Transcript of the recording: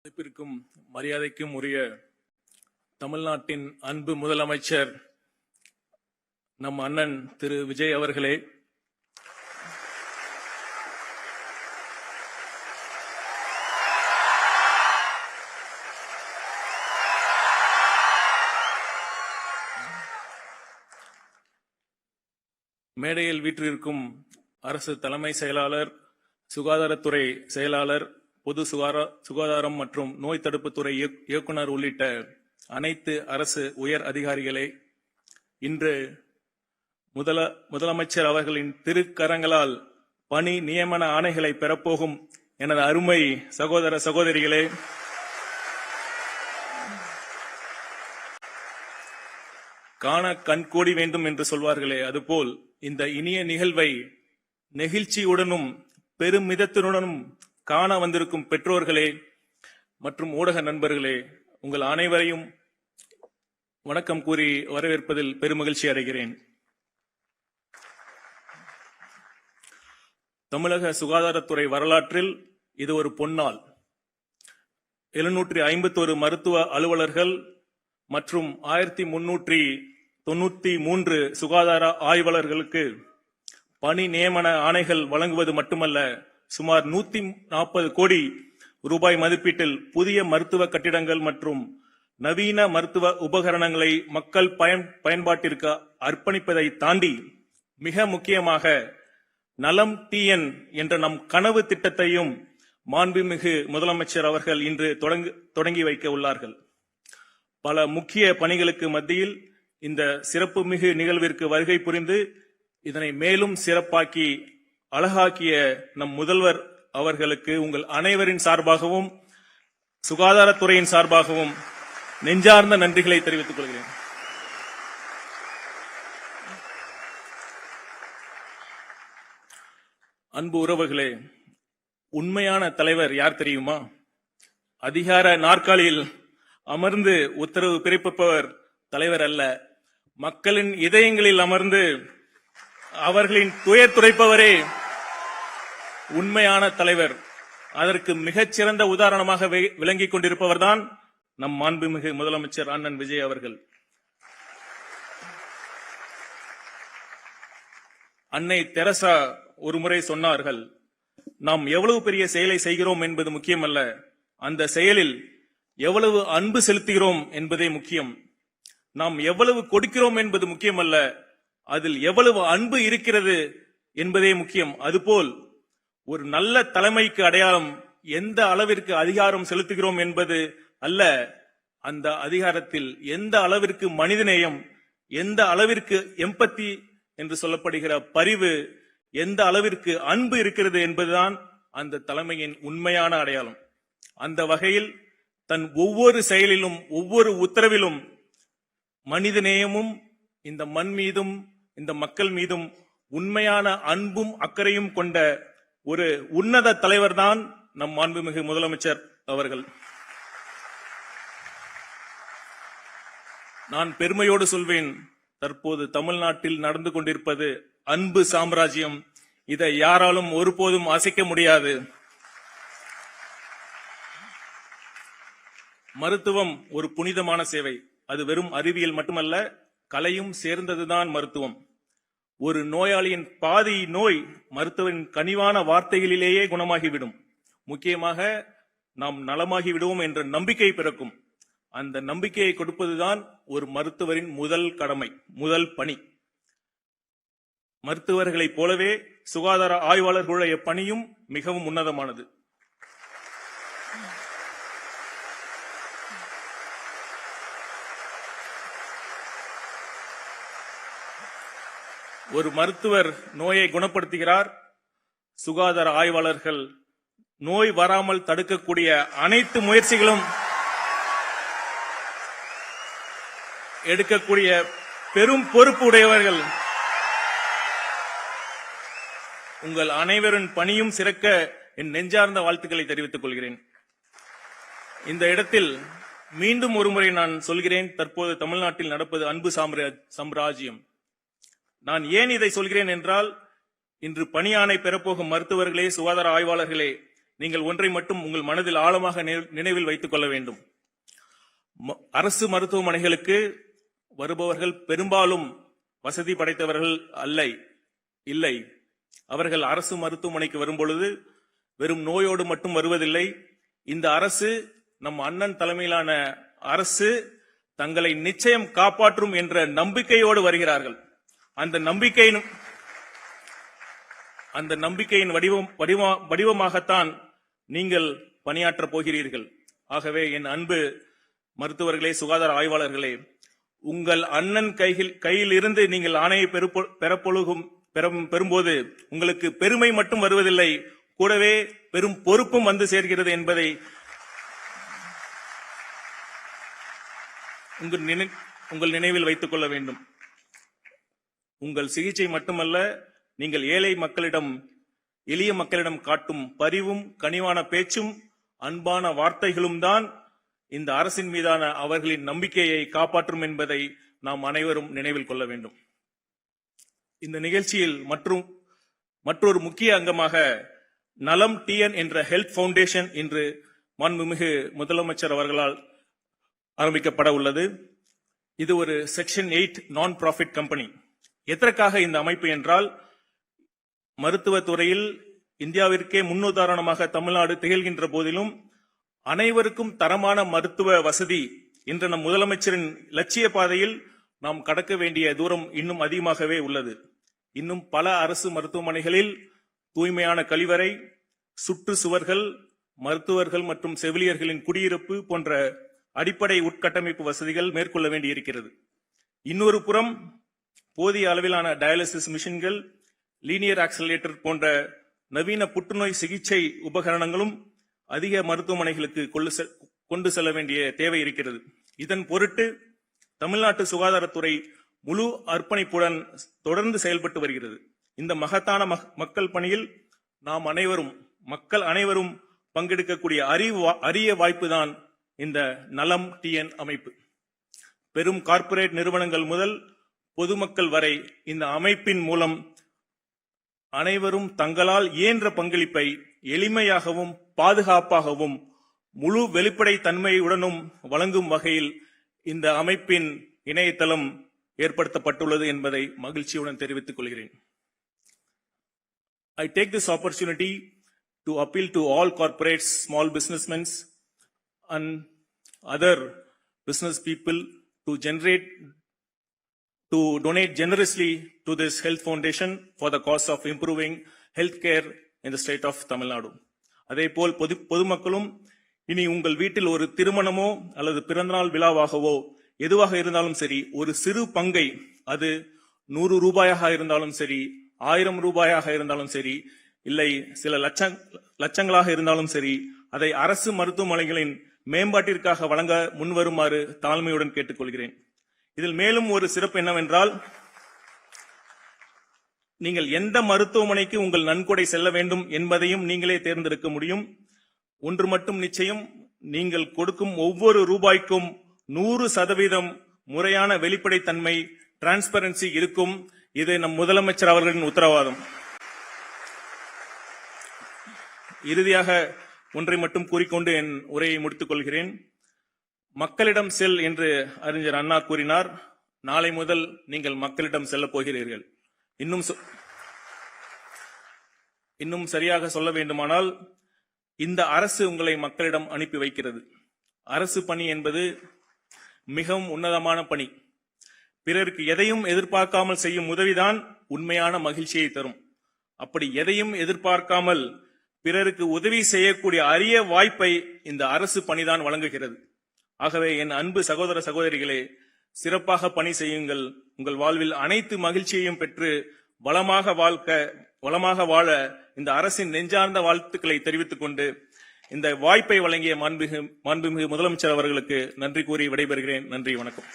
மதிப்பிற்கும் மரியாதைக்கும் உரிய தமிழ்நாட்டின் அன்பு முதலமைச்சர் நம் அண்ணன் திரு விஜய் அவர்களே, மேடையில் வீற்றிருக்கும் அரசு தலைமை செயலாளர், சுகாதாரத்துறை செயலாளர், பொது சுகாதாரம் மற்றும் நோய் தடுப்புத்துறை இயக்குனர் உள்ளிட்ட அனைத்து அரசு உயர் அதிகாரிகளே, இன்று முதலமைச்சர் அவர்களின் திருக்கரங்களால் பணி நியமன ஆணைகளை பெறப்போகும் எனது அருமை சகோதர சகோதரிகளே, காண கண்கோடி வேண்டும் என்று சொல்வார்களே, அதுபோல் இந்த இனிய நிகழ்வை நெகிழ்ச்சியுடனும் பெருமிதத்துடனும் காண வந்திருக்கும் பெற்றோர்களே மற்றும் ஊடக நண்பர்களே, உங்கள் அனைவரையும் வணக்கம் கூறி வரவேற்பதில் பெருமகிழ்ச்சி அடைகிறேன். தமிழக சுகாதாரத்துறை வரலாற்றில் இது ஒரு பொன்னாள். 751 மருத்துவ அலுவலர்கள் மற்றும் 1393 சுகாதார ஆய்வாளர்களுக்கு பணி நியமன ஆணைகள் வழங்குவது மட்டுமல்ல, சுமார் 140 கோடி ரூபாய் மதிப்பீட்டில் புதிய மருத்துவ கட்டிடங்கள் மற்றும் நவீன மருத்துவ உபகரணங்களை மக்கள் பயன்பாட்டிற்கு அர்ப்பணிப்பதை தாண்டி மிக முக்கியமாக நலம் TN என்ற நம் கனவு திட்டத்தையும் மாண்புமிகு முதலமைச்சர் அவர்கள் இன்று தொடங்கி வைக்க உள்ளார்கள். பல முக்கிய பணிகளுக்கு மத்தியில் இந்த சிறப்புமிகு நிகழ்விற்கு வருகை புரிந்து இதனை மேலும் சிறப்பாக்கி அழகாக்கிய நம் முதல்வர் அவர்களுக்கு உங்கள் அனைவரின் சார்பாகவும் சுகாதாரத்துறையின் சார்பாகவும் நெஞ்சார்ந்த நன்றிகளை தெரிவித்துக் கொள்கிறேன். அன்பு உறவுகளே, உண்மையான தலைவர் யார் தெரியுமா? அதிகார நாற்காலியில் அமர்ந்து உத்தரவு பிறப்பிப்பவர் தலைவர் அல்ல, மக்களின் இதயங்களில் அமர்ந்து அவர்களின் துயர் துடைப்பவரே உண்மையான தலைவர். அதற்கு மிகச்சிறந்த உதாரணமாக விளங்கிக் கொண்டிருப்பவர்தான் நம் மாண்புமிகு முதலமைச்சர் அண்ணன் விஜய் அவர்கள். அன்னை தெரசா ஒருமுறை சொன்னார்கள், நாம் எவ்வளவு பெரிய செயலை செய்கிறோம் என்பது முக்கியமல்ல, அந்த செயலில் எவ்வளவு அன்பு செலுத்துகிறோம் என்பதே முக்கியம். நாம் எவ்வளவு கொடுக்கிறோம் என்பது முக்கியமல்ல, அதில் எவ்வளவு அன்பு இருக்கிறது என்பதே முக்கியம். அதுபோல் ஒரு நல்ல தலைமைக்கு அடையாளம் எந்த அளவிற்கு அதிகாரம் செலுத்துகிறோம் என்பது அல்ல, அந்த அதிகாரத்தில் எந்த அளவிற்கு மனிதநேயம், எந்த அளவிற்கு எம்பத்தி என்று சொல்லப்படுகிற பரிவு, எந்த அளவிற்கு அன்பு இருக்கிறது என்பதுதான் அந்த தலைமையின் உண்மையான அடையாளம். அந்த வகையில் தன் ஒவ்வொரு செயலிலும் ஒவ்வொரு உத்தரவிலும் மனிதநேயமும் இந்த மண் மீதும் இந்த மக்கள் மீதும் உண்மையான அன்பும் அக்கறையும் கொண்ட ஒரு உன்னத தலைவர் தான் நம் மாண்புமிகு முதலமைச்சர் அவர்கள். நான் பெருமையோடு சொல்வேன், தற்போது தமிழ்நாட்டில் நடந்து கொண்டிருப்பது அன்பு சாம்ராஜ்யம். இதை யாராலும் ஒருபோதும் அசைக்க முடியாது. மருத்துவம் ஒரு புனிதமான சேவை. அது வெறும் அறிவியல் மட்டுமல்ல, கலையும் சேர்ந்ததுதான் மருத்துவம். ஒரு நோயாளியின் பாதி நோய் மருத்துவரின் கனிவான வார்த்தைகளிலேயே குணமாகிவிடும். முக்கியமாக நாம் நலமாகி விடுவோம் என்ற நம்பிக்கை பிறக்கும். அந்த நம்பிக்கையை கொடுப்பதுதான் ஒரு மருத்துவரின் முதல் கடமை, முதல் பணி. மருத்துவர்களைப் போலவே சுகாதார ஆய்வாளர்களுடைய பணியும் மிகவும் உன்னதமானது. ஒரு மருத்துவர் நோயை குணப்படுத்துகிறார், சுகாதார ஆய்வாளர்கள் நோய் வராமல் தடுக்கக்கூடிய அனைத்து முயற்சிகளும் எடுக்கக்கூடிய பெரும் பொறுப்பு உடையவர்கள். உங்கள் அனைவரின் பணியும் சிறக்க என் நெஞ்சார்ந்த வாழ்த்துக்களை தெரிவித்துக் கொள்கிறேன். இந்த இடத்தில் மீண்டும் ஒருமுறை நான் சொல்கிறேன், தற்போது தமிழ்நாட்டில் நடப்பது அன்பு சாம்ராஜ்யம். நான் ஏன் இதை சொல்கிறேன் என்றால், இன்று பணியாணை பெறப்போகும் மருத்துவர்களே, சுகாதார ஆய்வாளர்களே, நீங்கள் ஒன்றை மட்டும் உங்கள் மனதில் ஆழமாக நினைவில் வைத்துக் கொள்ள வேண்டும். அரசு மருத்துவமனைகளுக்கு வருபவர்கள் பெரும்பாலும் வசதி படைத்தவர்கள் இல்லை. அவர்கள் அரசு மருத்துவமனைக்கு வரும்பொழுது வெறும் நோயோடு மட்டும் வருவதில்லை. இந்த அரசு, நம் அண்ணன் தலைமையிலான அரசு தங்களை நிச்சயம் காப்பாற்றும் என்ற நம்பிக்கையோடு வருகிறார்கள். அந்த நம்பிக்கையின் வடிவமாகத்தான் நீங்கள் பணியாற்றப் போகிறீர்கள். ஆகவே என் அன்பு மருத்துவர்களே, சுகாதார ஆய்வாளர்களே, உங்கள் அண்ணன் கையில் இருந்து நீங்கள் ஆணையை பெறும்போது உங்களுக்கு பெருமை மட்டும் வருவதில்லை, கூடவே பெரும் பொறுப்பும் வந்து சேர்கிறது என்பதை உங்கள் நினைவில் வைத்துக் கொள்ள வேண்டும். உங்கள் சிகிச்சை மட்டுமல்ல, நீங்கள் எளிய மக்களிடம் காட்டும் பரிவும் கனிவான பேச்சும் அன்பான வார்த்தைகளும் தான் இந்த அரசின் மீதான அவர்களின் நம்பிக்கையை காப்பாற்றும் என்பதை நாம் அனைவரும் நினைவில் கொள்ள வேண்டும். இந்த நிகழ்ச்சியில் மற்றொரு முக்கிய அங்கமாக நலம் டிஎன் என்ற ஹெல்த் ஃபவுண்டேஷன் இன்று மாண்புமிகு முதலமைச்சர் அவர்களால் ஆரம்பிக்கப்பட உள்ளது. இது ஒரு செக்ஷன் 8 நான் ப்ராஃபிட் கம்பெனி. எதற்காக இந்த அமைப்பு என்றால், மருத்துவத் துறையில் இந்தியாவிற்கே முன்னுதாரணமாக தமிழ்நாடு திகழ்கின்ற போதிலும் அனைவருக்கும் தரமான மருத்துவ வசதி என்ற நம் முதலமைச்சரின் லட்சிய பாதையில் நாம் கடக்க வேண்டிய தூரம் இன்னும் அதிகமாகவே உள்ளது. இன்னும் பல அரசு மருத்துவமனைகளில் தூய்மையான கழிவறை, சுற்று சுவர்கள், மருத்துவர்கள் மற்றும் செவிலியர்களின் குடியிருப்பு போன்ற அடிப்படை உட்கட்டமைப்பு வசதிகள் மேற்கொள்ள வேண்டியிருக்கிறது. இன்னொரு புறம் போதிய அளவிலான டயாலிசிஸ் மிஷின்கள், லீனியர் ஆக்சிலரேட்டர் போன்ற நவீன புற்றுநோய் சிகிச்சை உபகரணங்களும் அதிக மருத்துவமனைகளுக்கு கொண்டு செல்ல வேண்டிய தேவை இருக்கிறது. இதன் பொருட்டு தமிழ்நாட்டு சுகாதாரத்துறை முழு அர்ப்பணிப்புடன் தொடர்ந்து செயல்பட்டு வருகிறது. இந்த மகத்தான மக்கள் பணியில் மக்கள் அனைவரும் பங்கெடுக்கக்கூடிய அரிய வாய்ப்புதான் இந்த நலம் டிஎன் அமைப்பு. பெரும் கார்ப்பரேட் நிறுவனங்கள் முதல் பொதுமக்கள் வரை இந்த அமைப்பின் மூலம் அனைவரும் தங்களால் இயன்ற பங்களிப்பை எளிமையாகவும் பாதுகாப்பாகவும் முழு வெளிப்படை தன்மையுடனும் வழங்கும் வகையில் இந்த அமைப்பின் இணையதளம் ஏற்படுத்தப்பட்டுள்ளது என்பதை மகிழ்ச்சியுடன் தெரிவித்துக் கொள்கிறேன். I take this opportunity to appeal to all corporates, small businessmen and other business people to donate generously to this health foundation for the cause of improving healthcare in the state of Tamil Nadu. அதேபோல் பொதுமக்களும் இனி உங்கள் வீட்டில் ஒரு திருமணமோ அல்லது பிறந்தநாள் விழாவாகவோ எதுவாக இருந்தாலும் சரி, ஒரு சிறு பங்கை, அது 100 ரூபாயாக இருந்தாலும் சரி, 1000 ரூபாயாக இருந்தாலும் சரி, இல்லை சில லட்சங்களாக இருந்தாலும் சரி, அதை அரசு மருத்துவமனைகளின் மேம்பாட்டிற்காக வழங்க முன்வருமாறு தாழ்மையுடன் கேட்டுக்கொள்கிறேன். இதில் மேலும் ஒரு சிறப்பு என்னவென்றால், நீங்கள் எந்த மருத்துவமனைக்கு உங்கள் நன்கொடை செல்ல வேண்டும் என்பதையும் நீங்களே தேர்ந்தெடுக்க முடியும். ஒன்று மட்டும் நிச்சயம், நீங்கள் கொடுக்கும் ஒவ்வொரு ரூபாய்க்கும் 100% முறையான வெளிப்படைத்தன்மை, டிரான்ஸ்பரன்சி இருக்கும். இது நம் முதலமைச்சர் அவர்களின் உத்தரவாதம். இறுதியாக ஒன்றை மட்டும் கூறிக்கொண்டு என் உரையை முடித்துக் கொள்கிறேன். மக்களிடம் செல் என்று அறிஞர் அண்ணா கூறினார். நாளை முதல் நீங்கள் மக்களிடம் செல்ல போகிறீர்கள். இன்னும் சரியாக சொல்ல வேண்டுமானால், இந்த அரசு உங்களை மக்களிடம் அனுப்பி வைக்கிறது. அரசு பணி என்பது மிகவும் உன்னதமான பணி. பிறருக்கு எதையும் எதிர்பார்க்காமல் செய்யும் உதவிதான் உண்மையான மகிழ்ச்சியை தரும். அப்படி எதையும் எதிர்பார்க்காமல் பிறருக்கு உதவி செய்யக்கூடிய அரிய வாய்ப்பை இந்த அரசு பணிதான் வழங்குகிறது. ஆகவே என் அன்பு சகோதர சகோதரிகளே, சிறப்பாக பணி செய்யுங்கள். உங்கள் வாழ்வில் அனைத்து மகிழ்ச்சியையும் பெற்று வளமாக வாழ இந்த அரசின் நெஞ்சார்ந்த வாழ்த்துக்களை தெரிவித்துக் கொண்டு இந்த வாய்ப்பை வழங்கிய மாண்புமிகு முதலமைச்சர் அவர்களுக்கு நன்றி கூறி விடைபெறுகிறேன். நன்றி, வணக்கம்.